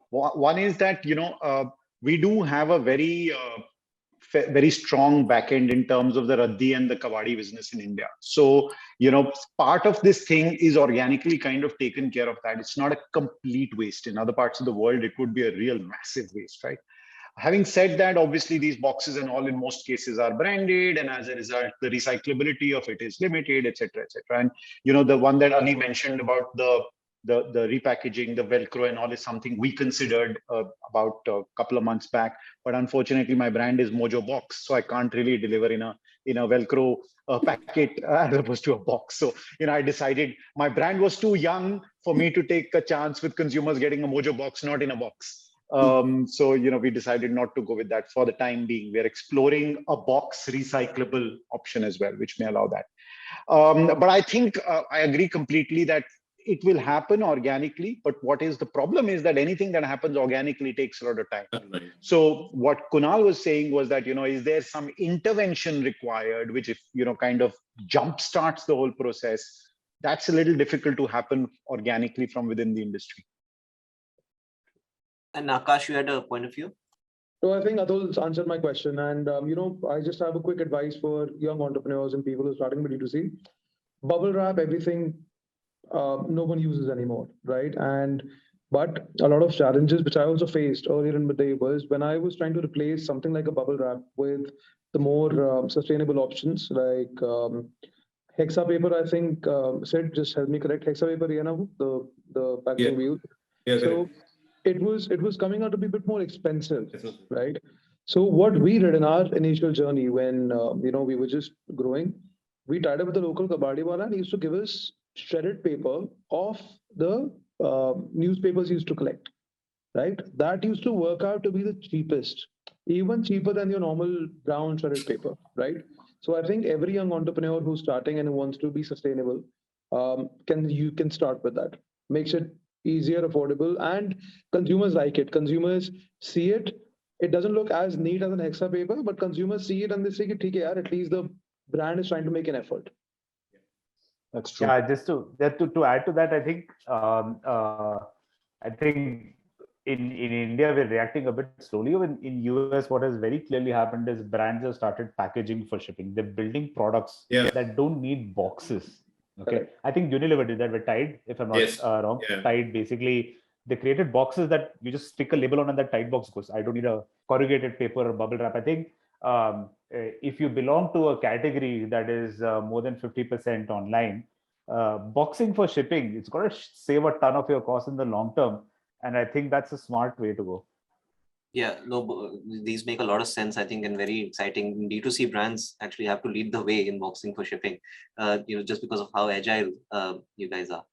Speaker 3: One is that, we do have a very strong backend in terms of the Raddi and the Kawadi business in India. So, part of this thing is organically kind of taken care of that. It's not a complete waste. In other parts of the world, it would be a real massive waste, right? Having said that, obviously these boxes and all in most cases are branded, and as a result, the recyclability of it is limited, etc., etc. And the one that Ali mentioned about the repackaging, the Velcro and all is something we considered about a couple of months back. But unfortunately, my brand is Mojo Box, so I can't really deliver in a Velcro packet as opposed to a box. So I decided my brand was too young for me to take a chance with consumers getting a Mojo Box, not in a box. So we decided not to go with that for the time being. We're exploring a box recyclable option as well, which may allow that. But I think I agree completely that it will happen organically. But what is the problem is that anything that happens organically takes a lot of time.
Speaker 6: Right.
Speaker 3: So what Kunal was saying was that, is there some intervention required, which if, kind of jumpstarts the whole process? That's a little difficult to happen organically from within the industry.
Speaker 1: And Akash, you had a point of view?
Speaker 2: So I think Atul's answered my question. And, I just have a quick advice for young entrepreneurs and people who are starting with D2C. Bubble wrap everything no one uses anymore, right? But a lot of challenges, which I also faced earlier in the day, was when I was trying to replace something like a bubble wrap with the more sustainable options like Hexa paper, I think, Sid, just help me correct. Hexa paper, the packaging we use.
Speaker 6: Yeah,
Speaker 2: So it was coming out to be a bit more expensive, right? So what we did in our initial journey when we were just growing, we tied up with the local kabadi wala and he used to give us shredded paper of the newspapers he used to collect, right? That used to work out to be the cheapest, even cheaper than your normal brown shredded paper, right? So I think every young entrepreneur who's starting and who wants to be sustainable can start with that. Makes it easier, affordable, and consumers like it. Consumers see it. It doesn't look as neat as an extra paper, but consumers see it and they say, "Okay, yaar, at least the brand is trying to make an effort."
Speaker 3: That's true.
Speaker 4: Yeah, just to add to that, I think in India we're reacting a bit slowly. In US, what has very clearly happened is brands have started packaging for shipping. They're building products that don't need boxes. Okay,
Speaker 2: Correct.
Speaker 4: I think Unilever did that with Tide, if I'm not wrong.
Speaker 6: Yeah.
Speaker 4: Tide basically they created boxes that you just stick a label on and that Tide box goes. I don't need a corrugated paper or bubble wrap. I think if you belong to a category that is more than 50% online, boxing for shipping, it's got to save a ton of your cost in the long term. And I think that's a smart way to go.
Speaker 1: Yeah, no, these make a lot of sense, I think, and very exciting. D2C brands actually have to lead the way in boxing for shipping, just because of how agile you guys are.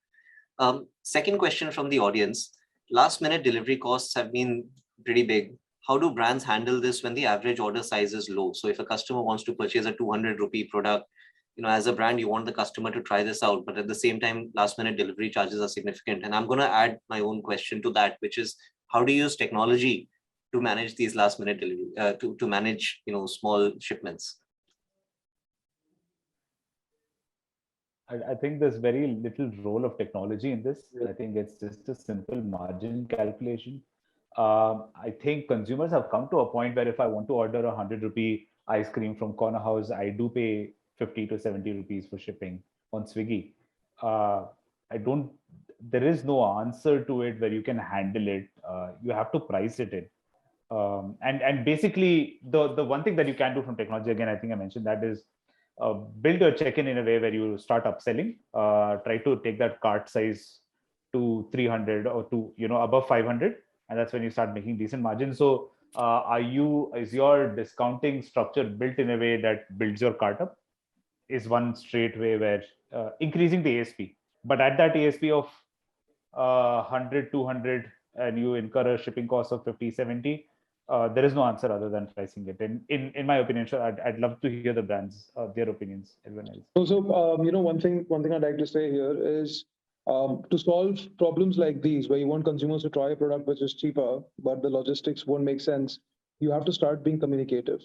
Speaker 1: Second question from the audience. Last minute delivery costs have been pretty big. How do brands handle this when the average order size is low? So if a customer wants to purchase a 200 rupee product, as a brand, you want the customer to try this out, but at the same time, last minute delivery charges are significant. And I'm going to add my own question to that, which is, how do you use technology to manage these last minute delivery, to manage, small shipments?
Speaker 4: I think there's very little role of technology in this. I think it's just a simple margin calculation. I think consumers have come to a point where if I want to order a 100 rupee ice cream from Corner House, I do pay 50 to 70 rupees for shipping on Swiggy. There is no answer to it where you can handle it. You have to price it in. And basically the one thing that you can do from technology, again, I think I mentioned that is build your check-in in a way where you start upselling, try to take that cart size to 300 or to above 500, and that's when you start making decent margins. So is your discounting structure built in a way that builds your cart up? Is one straight way where increasing the ASP, but at that ASP of 100, 200, and you incur a shipping cost of 50, 70, there is no answer other than pricing it. And in my opinion, sure, I'd love to hear the brands, their opinions, everyone else.
Speaker 2: Also, one thing I'd like to say here is to solve problems like these, where you want consumers to try a product which is cheaper, but the logistics won't make sense, you have to start being communicative.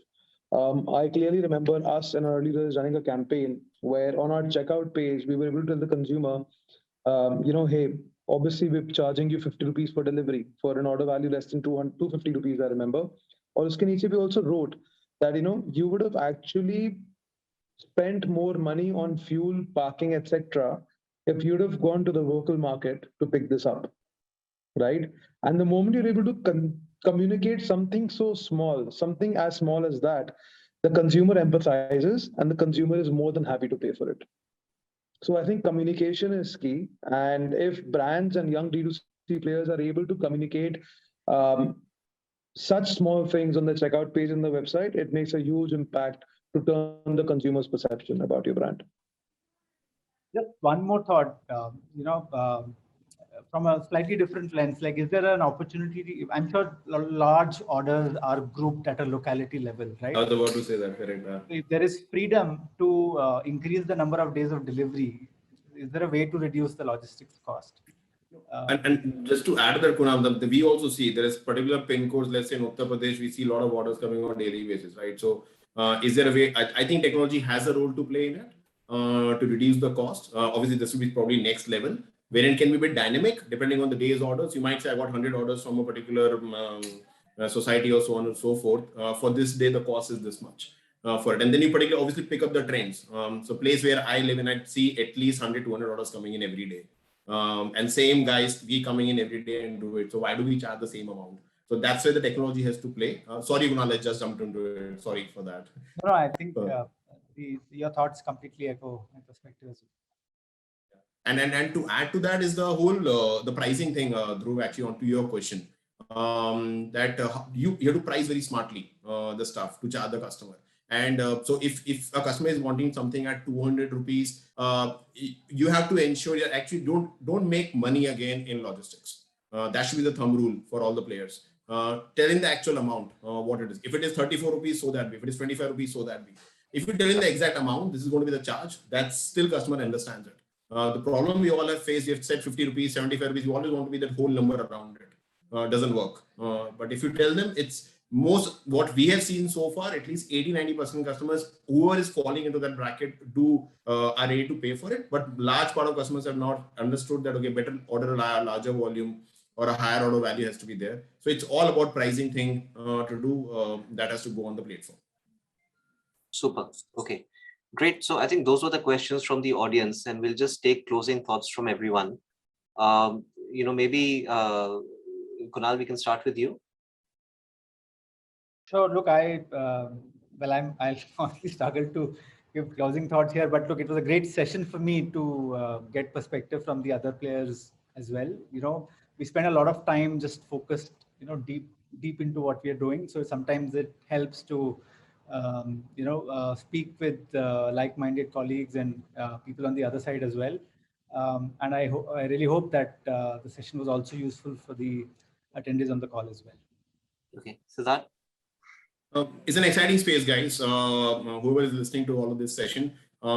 Speaker 2: I clearly remember us in our early days running a campaign where on our checkout page, we were able to tell the consumer, hey, obviously we're charging you 50 rupees for delivery for an order value less than 250 rupees, I remember. Or uske niche we also wrote that, you would have actually spent more money on fuel, parking, etc., if you'd have gone to the local market to pick this up, right? And the moment you're able to communicate something so small, something as small as that, the consumer empathizes and the consumer is more than happy to pay for it. So I think communication is key. And if brands and young D2C players are able to communicate such small things on the checkout page in the website, it makes a huge impact to turn the consumer's perception about your brand.
Speaker 5: Just one more thought, from a slightly different lens, like, is there an opportunity? I'm sure large orders are grouped at a locality level, right?
Speaker 6: I was about to say that, correct.
Speaker 5: If there is freedom to increase the number of days of delivery, is there a way to reduce the logistics cost?
Speaker 6: And just to add to that, Kunal, we also see there is particular pin codes. Let's say in Uttar Pradesh, we see a lot of orders coming on a daily basis, right? So is there a way? I think technology has a role to play in it to reduce the cost. Obviously, this will be probably next level, wherein it can be a bit dynamic depending on the day's orders. You might say I got 100 orders from a particular society or so on and so forth. For this day, the cost is this much. For it, and then you particularly obviously pick up the trends. So place where I live in, I see at least 100, 200 orders coming in every day. And same guys be coming in every day and do it. So why do we charge the same amount? So that's where the technology has to play. Sorry, Kunal, I just jumped into it. Sorry for that.
Speaker 5: No, I think your thoughts completely echo my perspective as well.
Speaker 6: And to add to that is the whole the pricing thing, Dhruv, actually onto your question. That you have to price very smartly the stuff to charge the customer. And so if a customer is wanting something at 200 rupees, you have to ensure you actually don't make money again in logistics. That should be the thumb rule for all the players. Telling the actual amount, what it is. If it is 34 rupees, so that be. If it is 25 rupees, so that be. If you tell in the exact amount, this is going to be the charge, that's still customer understands it. The problem we all have faced, we have said 50 rupees, 75 rupees, you always want to be that whole number around it. Doesn't work. But if you tell them, it's what we have seen so far, at least 80-90% customers, whoever is falling into that bracket are ready to pay for it. But large part of customers have not understood that, okay, better order a larger volume or a higher order value has to be there. So it's all about pricing thing to do that has to go on the platform.
Speaker 1: Super. Okay. Great. So I think those were the questions from the audience, and we'll just take closing thoughts from everyone. Maybe Kunal, we can start with you.
Speaker 5: Sure. Look, I'll honestly struggle to give closing thoughts here, but look, it was a great session for me to get perspective from the other players as well. We spend a lot of time just focused, deep into what we are doing. So sometimes it helps to speak with like-minded colleagues and people on the other side as well. And I really hope that the session was also useful for the attendees on the call as well.
Speaker 1: Okay, Siddharth?
Speaker 6: It's an exciting space, guys. Whoever is listening to all of this session,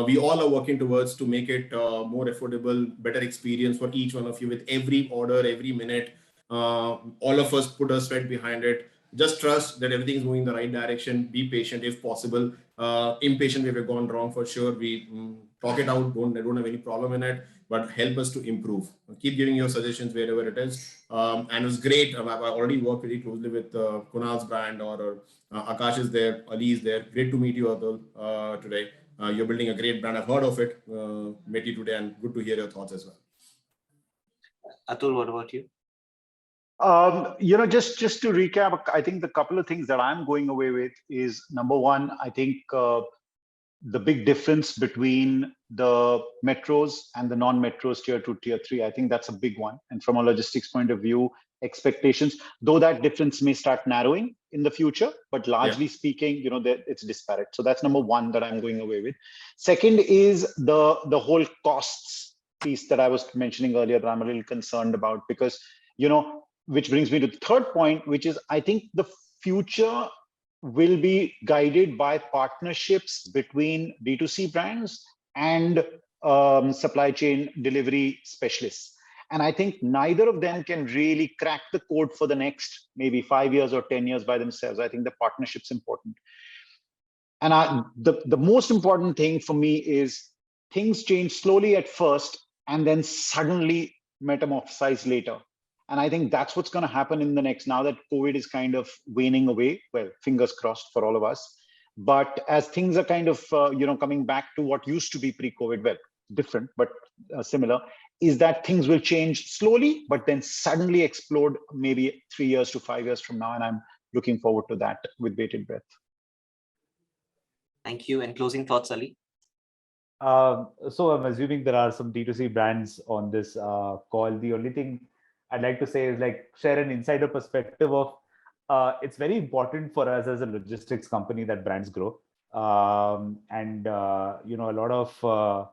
Speaker 6: we all are working towards to make it more affordable, better experience for each one of you with every order, every minute. All of us put our sweat behind it. Just trust that everything is moving in the right direction. Be patient if possible. Impatient if we've gone wrong for sure. We talk it out. Don't have any problem in it, but help us to improve. Keep giving your suggestions wherever it is. And it was great. I've already worked very closely with Kunal's brand, or Akash is there, Ali is there. Great to meet you, Atul, today. You're building a great brand. I've heard of it. Met you today, and good to hear your thoughts as well.
Speaker 1: Atul, what about you?
Speaker 3: Just to recap, I think the couple of things that I'm going away with is, number one, I think the big difference between the metros and the non-metros, tier 2, tier 3, I think that's a big one. And from a logistics point of view, expectations, though that difference may start narrowing in the future, but largely speaking, it's disparate. So that's number one that I'm going away with. Second is the whole costs piece that I was mentioning earlier that I'm a little concerned about, because, which brings me to the third point, which is, I think the future will be guided by partnerships between D2C brands and supply chain delivery specialists. And I think neither of them can really crack the code for the next maybe 5 years or 10 years by themselves. I think the partnership's important. And the most important thing for me is things change slowly at first and then suddenly metamorphosize later. And I think that's what's going to happen in the next, now that COVID is kind of waning away, well, fingers crossed for all of us. But as things are kind of, coming back to what used to be pre-COVID, well, different, but similar, is that things will change slowly, but then suddenly explode maybe 3 years to 5 years from now. And I'm looking forward to that with bated breath.
Speaker 1: Thank you. And closing thoughts, Ali?
Speaker 4: So I'm assuming there are some D2C brands on this call. The only thing I'd like to say is share an insider perspective of it's very important for us as a logistics company that brands grow. A lot of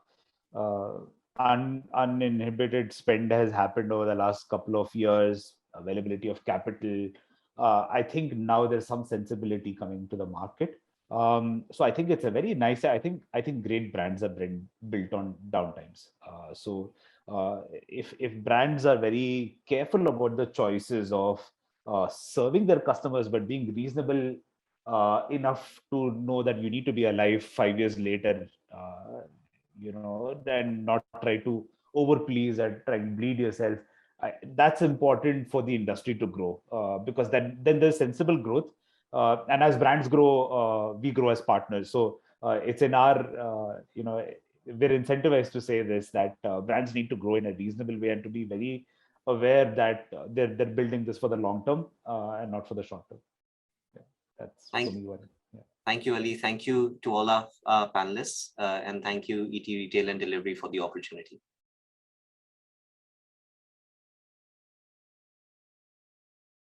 Speaker 4: uninhibited spend has happened over the last couple of years, availability of capital. I think now there's some sensibility coming to the market. So I think it's a very nice, I think great brands are built on downtimes. If brands are very careful about the choices of serving their customers, but being reasonable enough to know that you need to be alive 5 years later, then not try to overplease and try and bleed yourself. That's important for the industry to grow, because then there's sensible growth. And as brands grow, we grow as partners. So it's in our, we're incentivized to say this, that brands need to grow in a reasonable way and to be very aware that they're building this for the long term and not for the short term. Yeah, that's for me one. Yeah.
Speaker 1: Thank you, Ali. Thank you to all our panelists, and thank you, ET Retail and Delivery, for the opportunity.